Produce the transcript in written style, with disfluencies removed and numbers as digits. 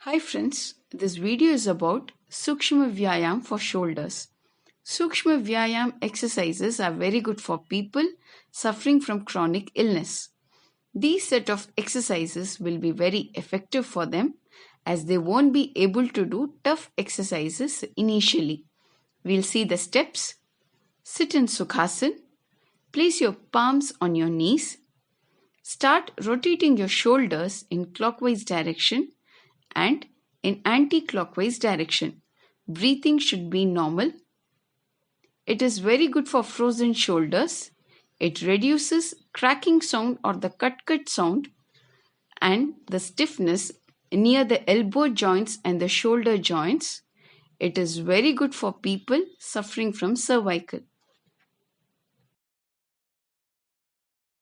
Hi friends, this video is about Sukshma vyayama for shoulders. Sukshma vyayama exercises are very good for people suffering from chronic illness. These set of exercises will be very effective for them as they won't be able to do tough exercises initially. We'll see the steps. Sit in Sukhasana. Place your palms on your knees. Start rotating your shoulders in clockwise direction and in anti-clockwise direction. Breathing should be normal. It is very good for frozen shoulders. It reduces cracking sound or the cut sound and the stiffness near the elbow joints and the shoulder joints. It is very good for people suffering from cervical.